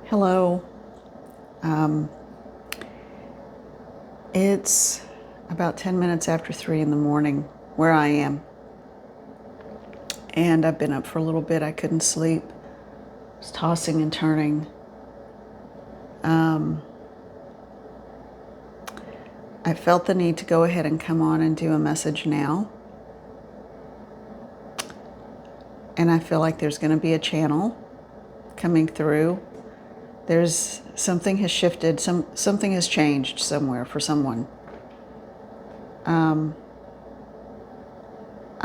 Hello. Um, it's about 10 minutes after 3 in the morning where I am. And I've been up for a little bit. I couldn't sleep. I was tossing and turning. I felt the need to go ahead and come on and do a message now. And I feel like there's going to be a channel coming through. There's something has shifted. Something has changed somewhere for someone.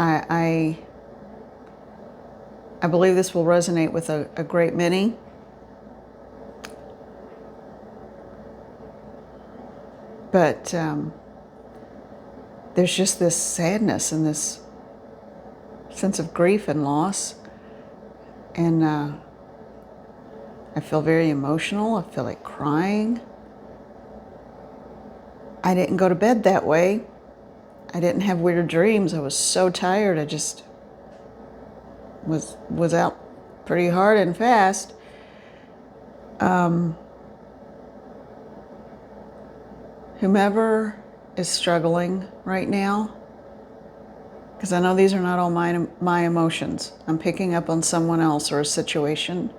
I believe this will resonate with a great many. But there's just this sadness and this sense of grief and loss. And I feel very emotional. I feel like crying. I didn't go to bed that way. I didn't have weird dreams. I was so tired. I just was out pretty hard and fast. Whomever is struggling right now, because I know these are not all my emotions. I'm picking up on someone else or a situation.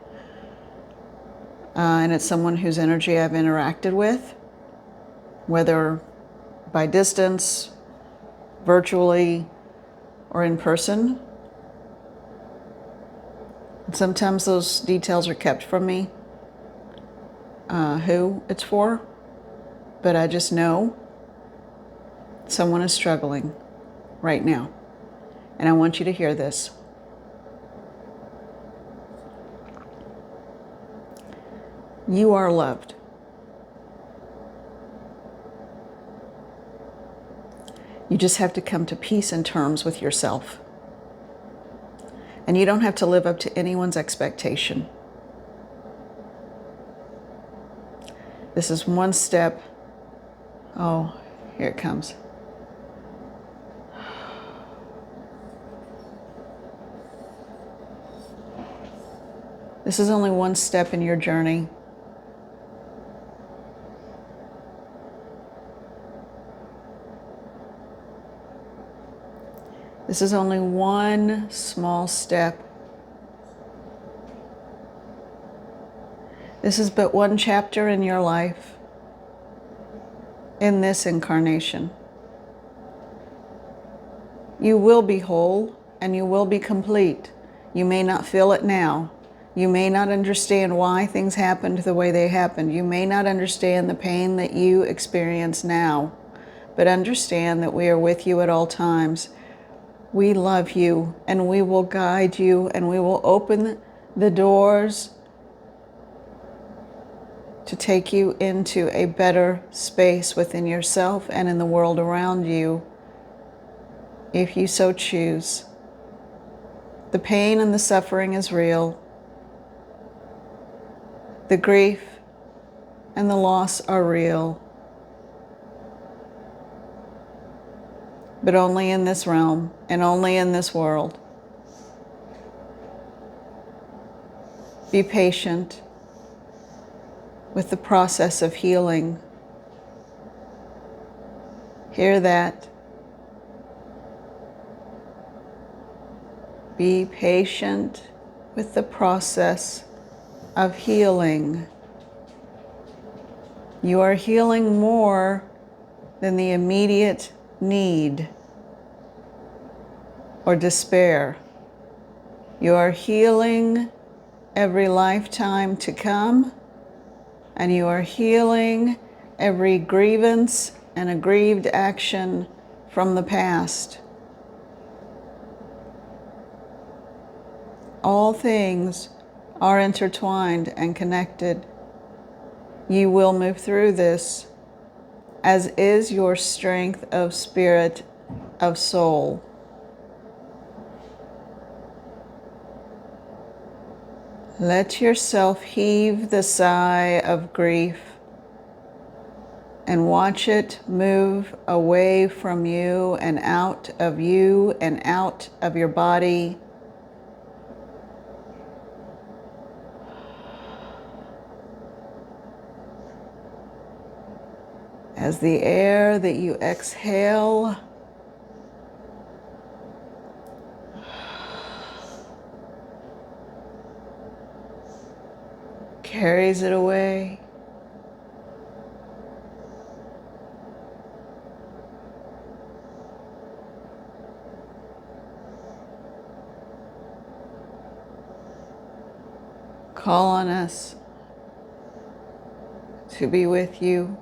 And it's someone whose energy I've interacted with, whether by distance, virtually, or in person. And sometimes those details are kept from me, who it's for, but I just know someone is struggling right now. And I want you to hear this. You are loved. You just have to come to peace and terms with yourself. And you don't have to live up to anyone's expectation. This is one step. Oh, here it comes. This is only one step in your journey. This is only one small step. This is but one chapter in your life, in this incarnation. You will be whole and you will be complete. You may not feel it now. You may not understand why things happened the way they happened. You may not understand the pain that you experience now, but understand that we are with you at all times. We love you, and we will guide you, and we will open the doors to take you into a better space within yourself and in the world around you, if you so choose. The pain and the suffering is real. The grief and the loss are real. But only in this realm and only in this world. Be patient with the process of healing. Hear that. Be patient with the process of healing. You are healing more than the immediate need or despair. You are healing every lifetime to come, and you are healing every grievance and aggrieved action from the past. All things are intertwined and connected. You will move through this, as is your strength of spirit, of soul. Let yourself heave the sigh of grief and watch it move away from you and out of your body. As the air that you exhale carries it away. Call on us to be with you,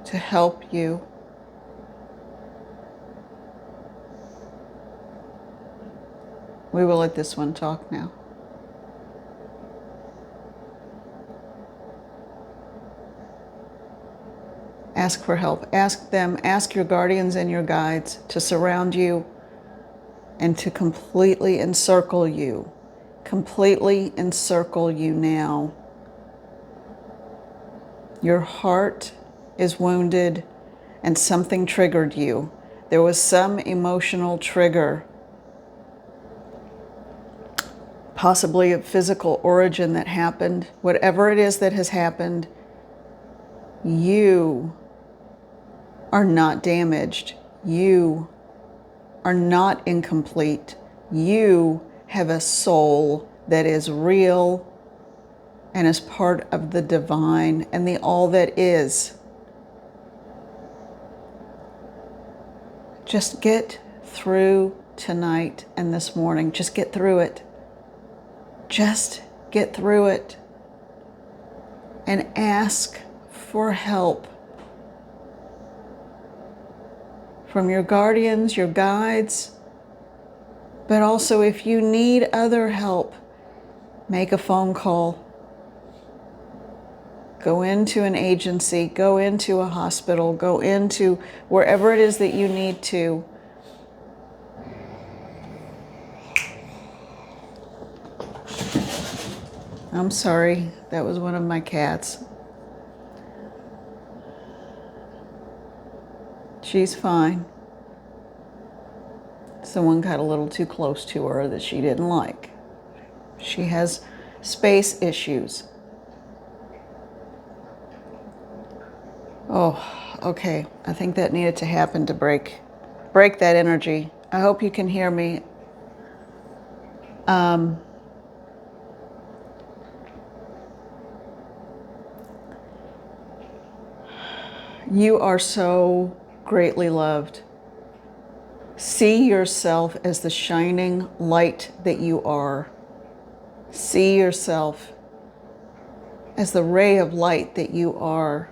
to help you. We will let this one talk now. Ask for help. Ask them, ask your guardians and your guides to surround you and to completely encircle you. Completely encircle you now. Your heart is wounded and something triggered you. There was some emotional trigger, possibly of physical origin that happened. Whatever it is that has happened, you are not damaged. You are not incomplete. You have a soul that is real and is part of the divine and the all that is. Just get through tonight and this morning. Just get through it. Just get through it. And ask for help from your guardians, your guides, but also if you need other help, make a phone call. Go into an agency, go into a hospital, go into wherever it is that you need to. I'm sorry, that was one of my cats. She's fine. Someone got a little too close to her that she didn't like. She has space issues. Oh, okay. I think that needed to happen to break that energy. I hope you can hear me. You are so greatly loved. See yourself as the shining light that you are. See yourself as the ray of light that you are.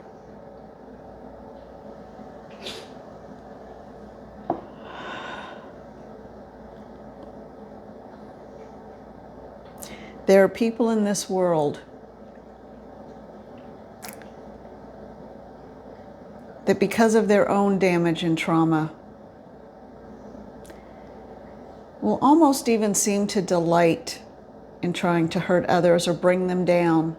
There are people in this world that because of their own damage and trauma will almost even seem to delight in trying to hurt others or bring them down.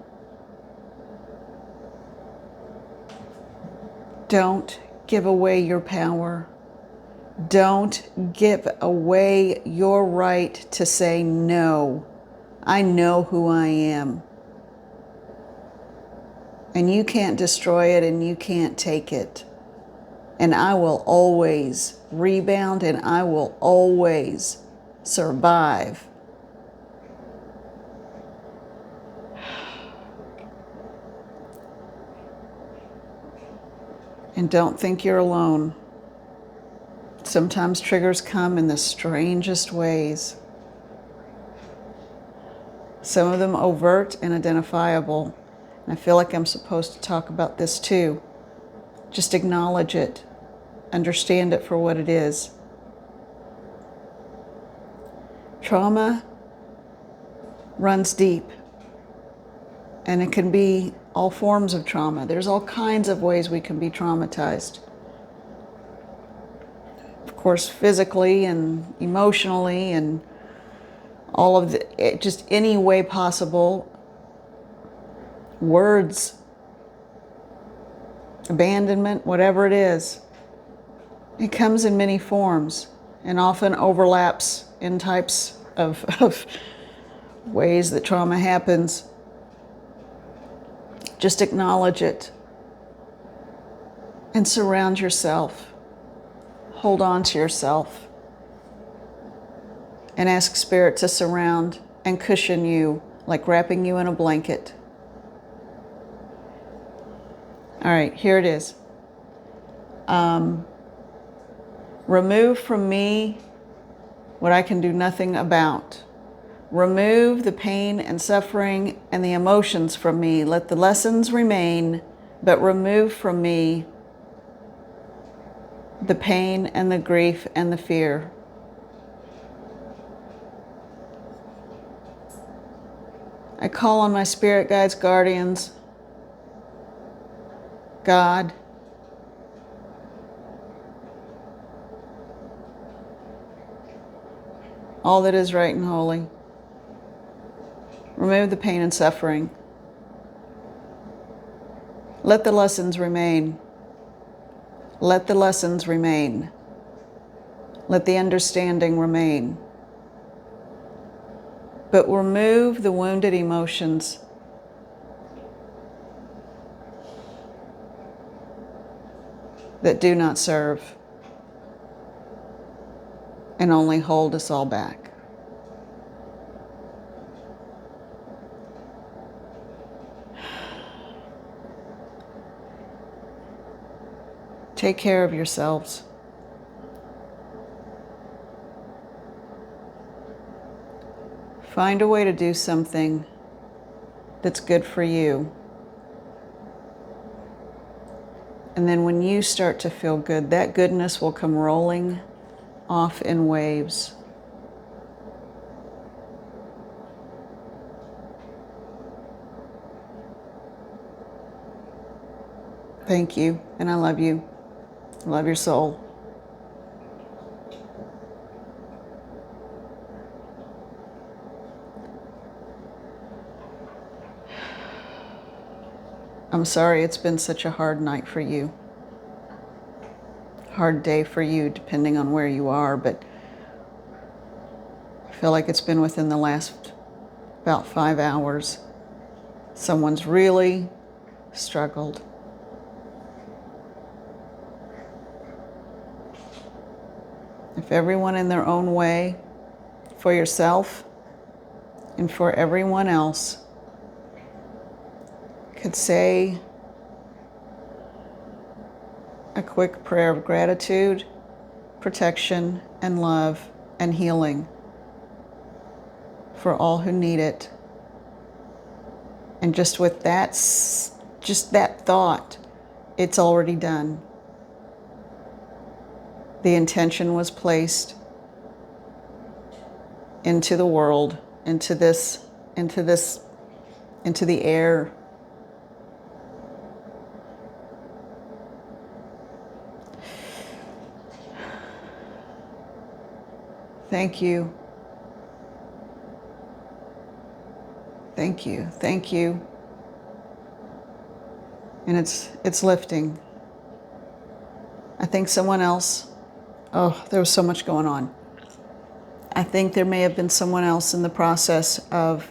Don't give away your power. Don't give away your right to say no. I know who I am. And you can't destroy it and you can't take it. And I will always rebound and I will always survive. And don't think you're alone. Sometimes triggers come in the strangest ways. Some of them overt and identifiable. And I feel like I'm supposed to talk about this too. Just acknowledge it. Understand it for what it is. Trauma runs deep. And it can be all forms of trauma. There's all kinds of ways we can be traumatized. Of course, physically and emotionally and all of just any way possible. Words, abandonment, whatever it is. It comes in many forms and often overlaps in types of ways that trauma happens. Just acknowledge it. and surround yourself. Hold on to yourself and ask Spirit to surround and cushion you like wrapping you in a blanket. All right, here it is. Remove from me what I can do nothing about. Remove the pain and suffering and the emotions from me. Let the lessons remain, but remove from me the pain and the grief and the fear. I call on my spirit guides, guardians, God, all that is right and holy. Remove the pain and suffering. Let the lessons remain. Let the lessons remain. Let the understanding remain. But remove the wounded emotions. That do not serve and only hold us all back. Take care of yourselves. Find a way to do something that's good for you. And then when you start to feel good, that goodness will come rolling off in waves. Thank you, and I love you. I love your soul. I'm sorry it's been such a hard night for you. Hard day for you, depending on where you are, but I feel like it's been within the last about 5 hours. Someone's really struggled. If everyone in their own way, for yourself and for everyone else, could say a quick prayer of gratitude, protection, and love and healing for all who need it. And just with that, just that thought, it's already done. The intention was placed into the world, into the air. Thank you. Thank you. Thank you. And it's lifting. I think someone else, there was so much going on. I think there may have been someone else in the process of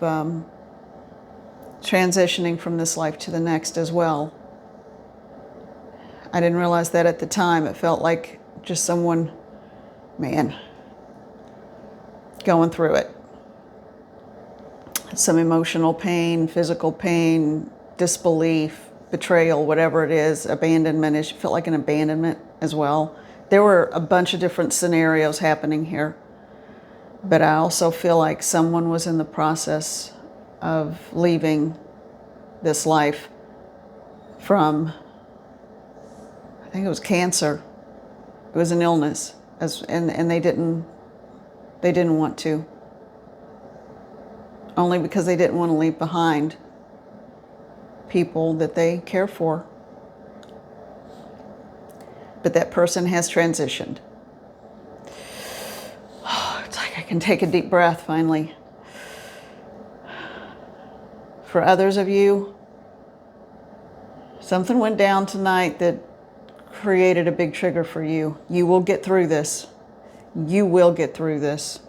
transitioning from this life to the next as well. I didn't realize that at the time. It felt like just someone, going through it. Some emotional pain, physical pain, disbelief, betrayal, whatever it is, abandonment. It felt like an abandonment as well. There were a bunch of different scenarios happening here. But I also feel like someone was in the process of leaving this life from, I think it was cancer. It was an illness, and they didn't want to. Only because they didn't want to leave behind people that they care for. But that person has transitioned. It's like I can take a deep breath finally. For others of you, something went down tonight that created a big trigger for you. You will get through this. You will get through this.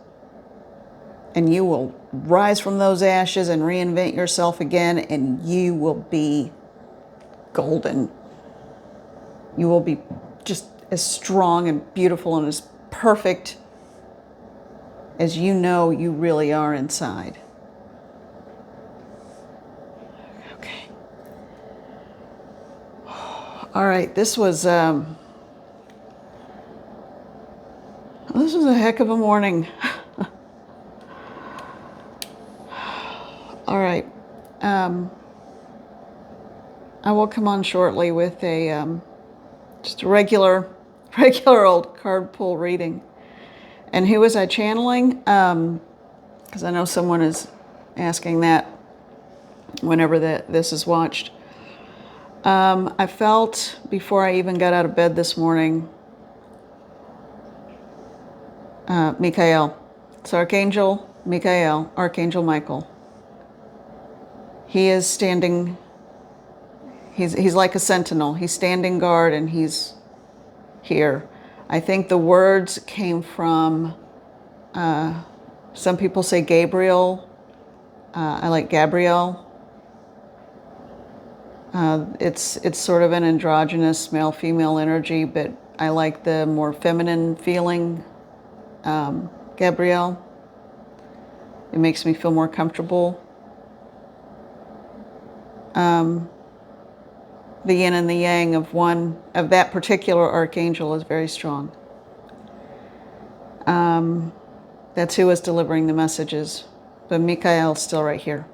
And you will rise from those ashes and reinvent yourself again, and you will be golden. You will be just as strong and beautiful and as perfect as you know you really are inside. Okay. All right, this was a heck of a morning. All right. I will come on shortly with a just a regular old card pull reading. And who was I channeling? Because I know someone is asking that whenever this is watched. I felt before I even got out of bed this morning, Michael. It's Archangel Michael, Archangel Michael. He is standing, he's like a sentinel. He's standing guard and he's here. I think the words came from, some people say Gabriel. I like Gabriel. It's sort of an androgynous male-female energy, but I like the more feminine feeling, Gabriel. It makes me feel more comfortable. The yin and the yang of that particular archangel is very strong. That's who was delivering the messages, but Michael's still right here.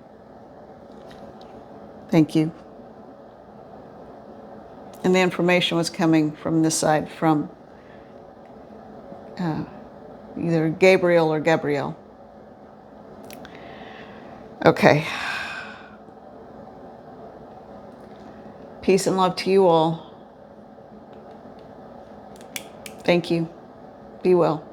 Thank you. And the information was coming from this side, from either Gabriel or Gabriel. Okay. Peace and love to you all. Thank you. Be well.